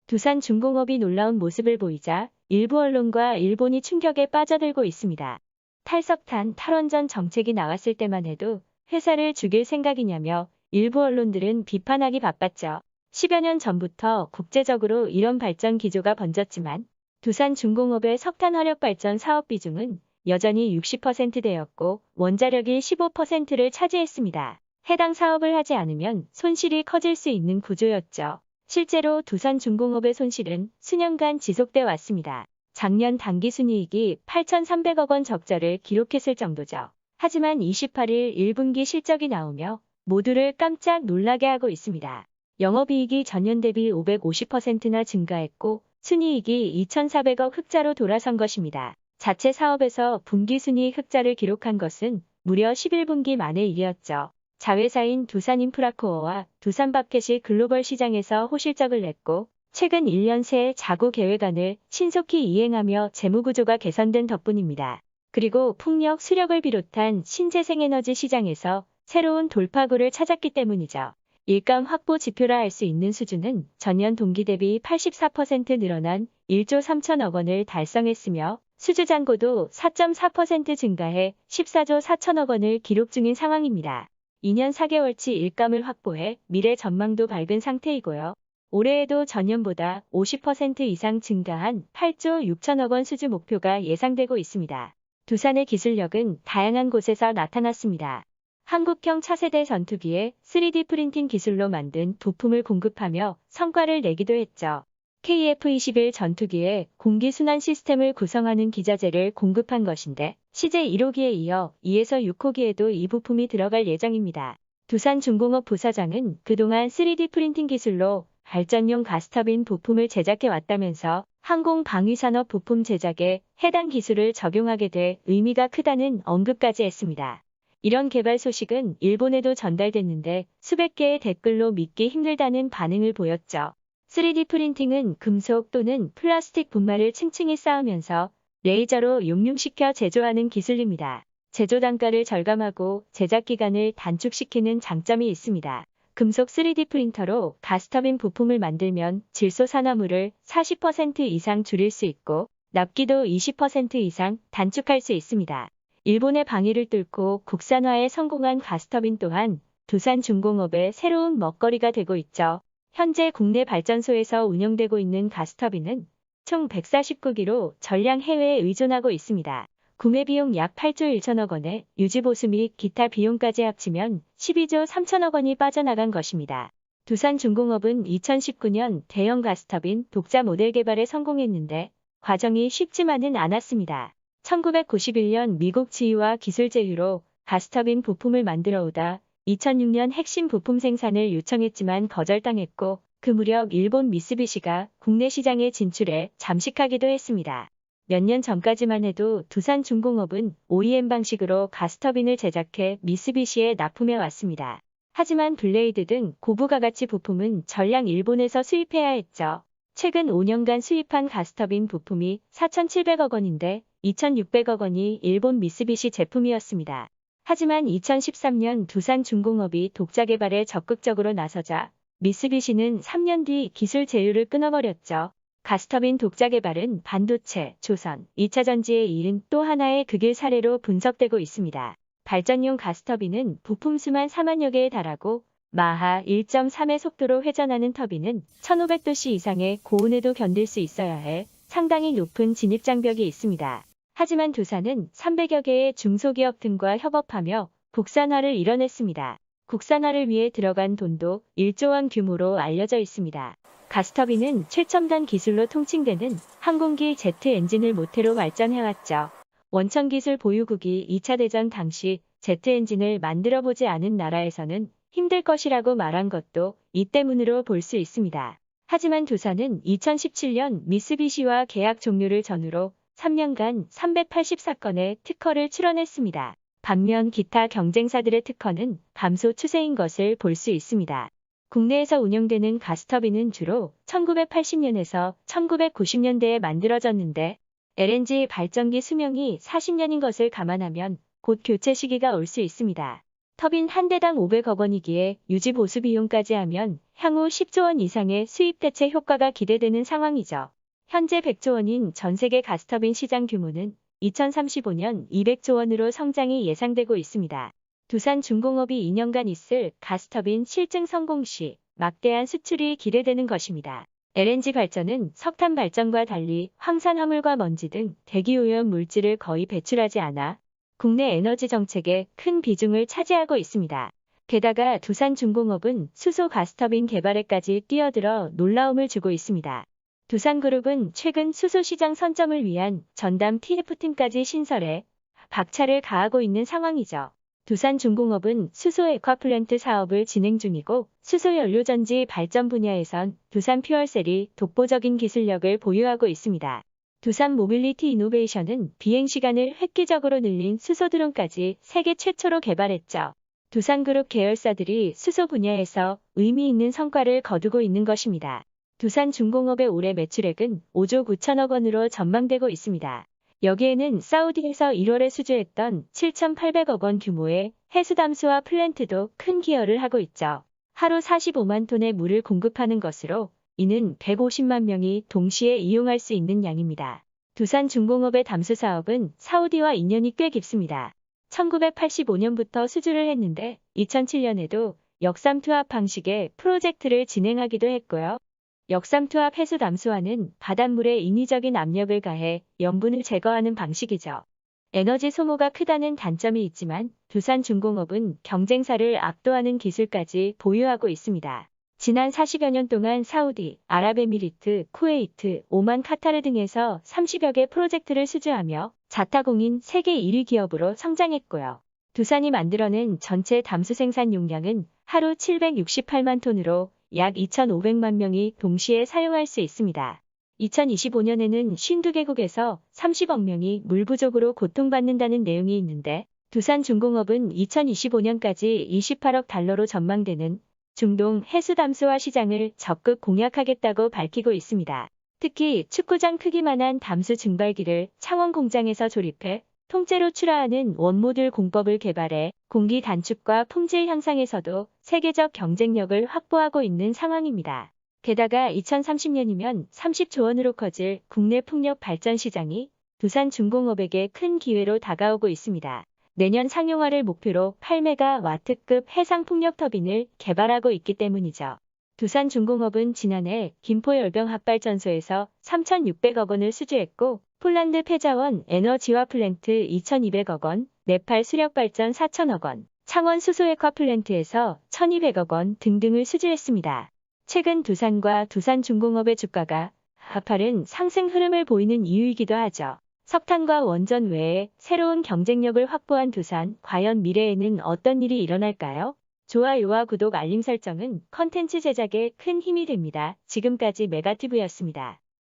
두산중공업이 놀라운 모습을 보이자 일부 언론과 일본이 충격에 빠져들고 있습니다. 탈석탄 탈원전 정책이 나왔을 때만 해도 회사를 죽일 생각이냐며 일부 언론들은 비판하기 바빴죠. 10여 년 전부터 국제적으로 이런 발전 기조가 번졌지만 두산중공업의 석탄 화력 발전 사업 비중은 여전히 60%대였고 원자력이 15%를 차지했습니다. 해당 사업을 하지 않으면 손실이 커질 수 있는 구조였죠. 실제로 두산중공업의 손실은 수년간 지속돼 왔습니다. 작년 당기순이익이 8,300억 원 적자를 기록했을 정도죠. 하지만 28일 1분기 실적이 나오며 모두를 깜짝 놀라게 하고 있습니다. 영업이익이 전년 대비 550%나 증가했고 순이익이 2,400억 흑자로 돌아선 것입니다. 자체 사업에서 분기순이익 흑자를 기록한 것은 무려 11분기 만의 일이었죠. 자회사인 두산인프라코어와 두산바켓이 글로벌 시장에서 호실적을 냈고 최근 1년 새 자구 계획안을 신속히 이행하며 재무구조가 개선된 덕분입니다. 그리고 풍력, 수력을 비롯한 신재생에너지 시장에서 새로운 돌파구를 찾았기 때문이죠. 일감 확보 지표라 할 수 있는 수준은 전년 동기 대비 84% 늘어난 1조 3천억 원을 달성했으며 수주잔고도 4.4% 증가해 14조 4천억 원을 기록 중인 상황입니다. 2년 4개월치 일감을 확보해 미래 전망도 밝은 상태이고요. 올해에도 전년보다 50% 이상 증가한 8조 6천억 원 수주 목표가 예상되고 있습니다. 두산의 기술력은 다양한 곳에서 나타났습니다. 한국형 차세대 전투기에 3D 프린팅 기술로 만든 부품을 공급하며 성과를 내기도 했죠. KF-21 전투기에 공기순환 시스템을 구성하는 기자재를 공급한 것인데 CJ 1호기에 이어 2에서 6호기에도 이 부품이 들어갈 예정입니다. 두산중공업 부사장은 그동안 3D 프린팅 기술로 발전용 가스터빈 부품을 제작해 왔다면서 항공 방위산업 부품 제작에 해당 기술을 적용하게 돼 의미가 크다는 언급까지 했습니다. 이런 개발 소식은 일본에도 전달됐는데 수백 개의 댓글로 믿기 힘들다는 반응을 보였죠. 3D 프린팅은 금속 또는 플라스틱 분말을 층층이 쌓으면서 레이저로 용융시켜 제조하는 기술입니다. 제조 단가를 절감하고 제작 기간을 단축시키는 장점이 있습니다. 금속 3D 프린터로 가스터빈 부품을 만들면 질소 산화물을 40% 이상 줄일 수 있고 납기도 20% 이상 단축할 수 있습니다. 일본의 방위를 뚫고 국산화에 성공한 가스터빈 또한 두산중공업의 새로운 먹거리가 되고 있죠. 현재 국내 발전소에서 운영되고 있는 가스터빈은 총 149기로 전량 해외에 의존하고 있습니다. 구매 비용 약 8조 1천억 원에 유지보수 및 기타 비용까지 합치면 12조 3천억 원이 빠져나간 것입니다. 두산중공업은 2019년 대형 가스터빈 독자 모델 개발에 성공했는데 과정이 쉽지만은 않았습니다. 1991년 미국 지휘와 기술 제휴로 가스터빈 부품을 만들어 오다 2006년 핵심 부품 생산을 요청했지만 거절당했고 그 무렵 일본 미쓰비시가 국내 시장에 진출해 잠식하기도 했습니다. 몇 년 전까지만 해도 두산중공업은 OEM 방식으로 가스터빈을 제작해 미쓰비시에 납품해 왔습니다. 하지만 블레이드 등 고부가가치 부품은 전량 일본에서 수입해야 했죠. 최근 5년간 수입한 가스터빈 부품이 4,700억 원인데 2,600억 원이 일본 미쓰비시 제품이었습니다. 하지만 2013년 두산중공업이 독자 개발에 적극적으로 나서자 미쓰비시는 3년 뒤 기술 제휴를 끊어버렸죠. 가스터빈 독자 개발은 반도체, 조선, 2차 전지에 이은 또 하나의 극일 사례로 분석되고 있습니다. 발전용 가스터빈은 부품 수만 4만여 개에 달하고 마하 1.3의 속도로 회전하는 터빈은 1500도씨 이상의 고온에도 견딜 수 있어야 해 상당히 높은 진입장벽이 있습니다. 하지만 두산은 300여 개의 중소기업 등과 협업하며 국산화를 이뤄냈습니다. 국산화를 위해 들어간 돈도 1조 원 규모로 알려져 있습니다. 가스터빈은 최첨단 기술로 통칭되는 항공기 제트 엔진을 모태로 발전해왔죠. 원천기술 보유국이 2차 대전 당시 제트 엔진을 만들어보지 않은 나라에서는 힘들 것이라고 말한 것도 이 때문으로 볼 수 있습니다. 하지만 두산은 2017년 미쓰비시와 계약 종료를 전후로 3년간 384건의 특허를 출원했습니다. 반면 기타 경쟁사들의 특허는 감소 추세인 것을 볼 수 있습니다. 국내에서 운영되는 가스터빈은 주로 1980년에서 1990년대에 만들어졌는데 LNG 발전기 수명이 40년인 것을 감안하면 곧 교체 시기가 올 수 있습니다. 터빈 한 대당 500억 원이기에 유지 보수 비용까지 하면 향후 10조 원 이상의 수입 대체 효과가 기대되는 상황이죠. 현재 100조 원인 전 세계 가스터빈 시장 규모는 2035년 200조 원으로 성장이 예상되고 있습니다. 두산중공업이 2년간 있을 가스터빈 실증 성공 시 막대한 수출이 기대되는 것입니다. LNG 발전은 석탄 발전과 달리 황산 화물과 먼지 등 대기오염 물질을 거의 배출하지 않아 국내 에너지 정책에 큰 비중을 차지하고 있습니다. 게다가 두산중공업은 수소 가스터빈 개발에까지 뛰어들어 놀라움을 주고 있습니다. 두산그룹은 최근 수소 시장 선점을 위한 전담 TF팀까지 신설해 박차를 가하고 있는 상황이죠. 두산중공업은 수소 액화플랜트 사업을 진행 중이고 수소연료전지 발전 분야에선 두산퓨얼셀이 독보적인 기술력을 보유하고 있습니다. 두산 모빌리티 이노베이션은 비행시간을 획기적으로 늘린 수소드론까지 세계 최초로 개발했죠. 두산그룹 계열사들이 수소 분야에서 의미 있는 성과를 거두고 있는 것입니다. 두산중공업의 올해 매출액은 5조 9천억 원으로 전망되고 있습니다. 여기에는 사우디에서 1월에 수주했던 7,800억 원 규모의 해수담수화 플랜트도 큰 기여를 하고 있죠. 하루 45만 톤의 물을 공급하는 것으로 이는 150만 명이 동시에 이용할 수 있는 양입니다. 두산중공업의 담수 사업은 사우디와 인연이 꽤 깊습니다. 1985년부터 수주를 했는데 2007년에도 역삼투합 방식의 프로젝트를 진행하기도 했고요. 역삼투합 해수 담수화는 바닷물에 인위적인 압력을 가해 염분을 제거하는 방식이죠. 에너지 소모가 크다는 단점이 있지만 두산중공업은 경쟁사를 압도하는 기술까지 보유하고 있습니다. 지난 40여 년 동안 사우디, 아랍에미리트, 쿠웨이트, 오만, 카타르 등에서 30여 개 프로젝트를 수주하며 자타공인 세계 1위 기업으로 성장했고요. 두산이 만들어낸 전체 담수 생산 용량은 하루 768만 톤으로 약 2,500만 명이 동시에 사용할 수 있습니다. 2025년에는 52개국에서 30억 명이 물 부족으로 고통받는다는 내용이 있는데 두산중공업은 2025년까지 28억 달러로 전망되는 중동 해수담수화 시장을 적극 공략하겠다고 밝히고 있습니다. 특히 축구장 크기만한 담수 증발기를 창원 공장에서 조립해 통째로 출하하는 원모듈 공법을 개발해 공기 단축과 품질 향상에서도 세계적 경쟁력을 확보하고 있는 상황입니다. 게다가 2030년이면 30조 원으로 커질 국내 풍력 발전 시장이 두산중공업에게 큰 기회로 다가오고 있습니다. 내년 상용화를 목표로 8메가와트급 해상 풍력 터빈을 개발하고 있기 때문이죠. 두산중공업은 지난해 김포열병합발전소에서 3,600억 원을 수주했고 폴란드 폐자원 에너지화 플랜트 2,200억 원, 네팔 수력발전 4,000억 원, 창원 수소액화 플랜트에서 1,200억 원 등등을 수주했습니다. 최근 두산과 두산중공업의 주가가 가파른 상승 흐름을 보이는 이유이기도 하죠. 석탄과 원전 외에 새로운 경쟁력을 확보한 두산, 과연 미래에는 어떤 일이 일어날까요? 좋아요와 구독, 알림 설정은 컨텐츠 제작에 큰 힘이 됩니다. 지금까지 메가티브였습니다.